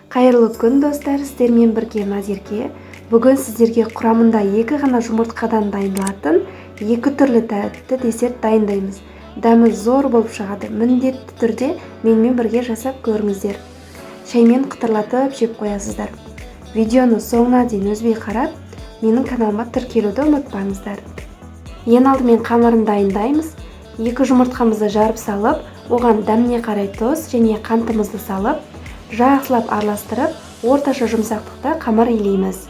Қайырлы күн достар, сіздермен бірге Назерке. Бүгін сіздерге құрамында 2 ғана жұмыртқадан дайындалатын 2 түрлі тәтті десерт дайындаймыз. Дәмі зор болып шығады. Міндетті түрде менімен бірге жасап көріңіздер. Шаймен қытырлатып жеп қоясыздар. Видеоны соңына дейін үзбей қарап, менің каналыма тіркелуді ұмытпаңыздар. Ең алдымен қамырын дайындаймыз. 2 жұмыртқамызды жарып салып, оған дәміне қарай тұз және қантымызды салып, жақсылап араластырып, орташа жұмсақтықта қамыр илейміз.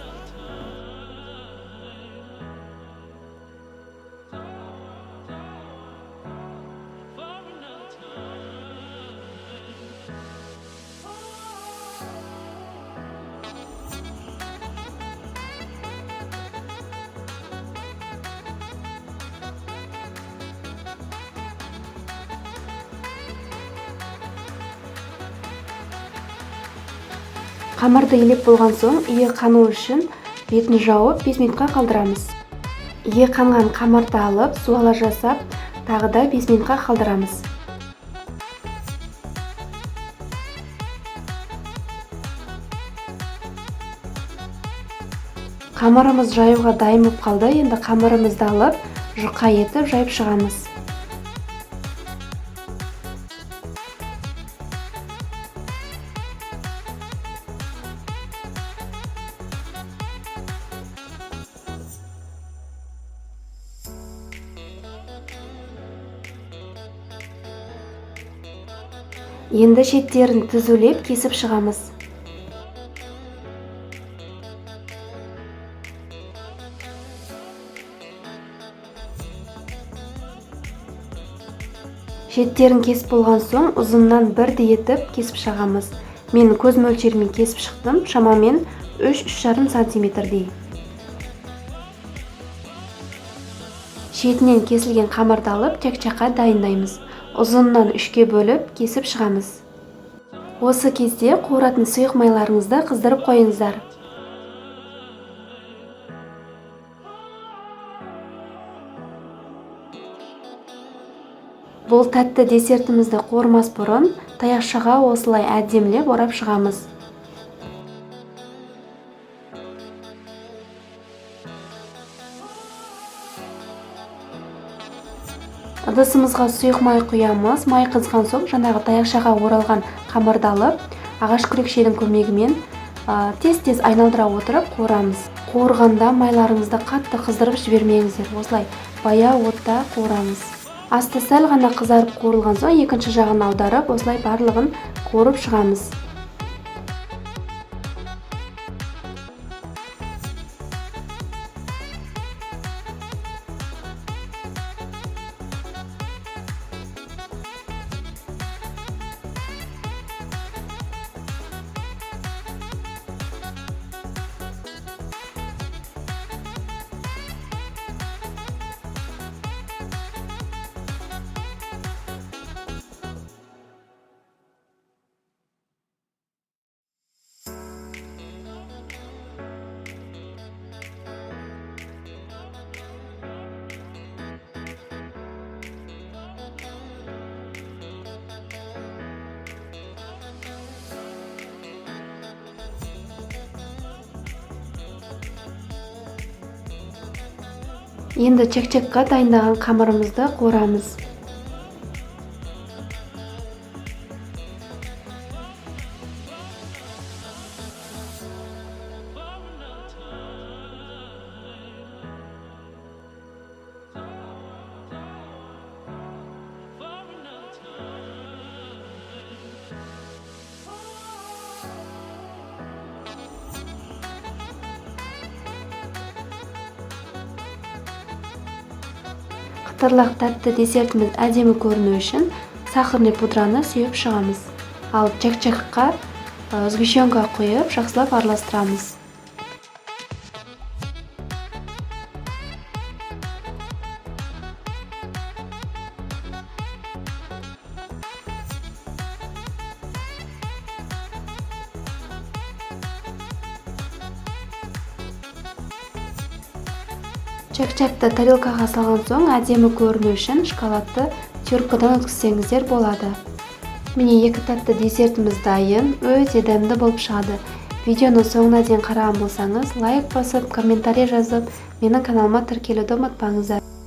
Қамырды илеп болған соң, иі қану үшін бетін жауып 5 минутқа қалдырамыз. Иі қанған қамырды алып, суала жасап, тағы да 5 минутқа қалдырамыз. Қамырымыз жаюға дайын болып қалды. Енді қамырымызды алып, жұқа етіп жайып шығамыз. Енді шеттерін түзулеп кесіп шығамыз. Шеттерін кесіп болған соң, ұзыннан бірдей етіп кесіп шығамыз. Мен көз мөлшерімен кесіп шықтым, шамамен 3-3,5 сантиметрдей. Шетінен кесілген қамырды алып, чак-чакқа дайындаймыз. Ұзыннан 3-ке бөліп кесіп шығамыз. Осы кезде қуыратын сұйық майларыңызды қыздырып қойыңыздар. Бұл тәтті десертімізді қуырмас бұрын таяқшаға осылай әдемілеп орап шығамыз. Ыдысымызға сұйық май құямыз. Май қызған соң, жаңағы таяқшаға оралған қамырды алып, ағаш күрекшенің көмегімен тез-тез айналдыра отырып қуырамыз. Қуырғанда майларыңызды қатты қыздырып жібермеңіздер. Осылай баяу отта қуырамыз. Асты сәл ғана қызарып қуырылған соң, екінші жағын аударып, осылай барлығын қуырып шығамыз. Енді чак-чакқа дайындаған қамырымызды қуырамыз. Қытырлақ тәтті десертіміз әдемі көріну үшін сахарный пудраны сүйіп шығамыз. Ал чак-чакқа сгущенка қойып, жақсылап араластырамыз. Чак-чакты тарелкаға салған соң әдемі көріну үшін шоколадты теркадан өткізсеңіздер болады. Міне екі тәтті десертіміз дайын, өте дәмді болып шығады. Видеоны соңына дейін қараған болсаңыз, лайк басып, комментарий жазып, менің каналыма тіркелуді ұмытпаңыздар.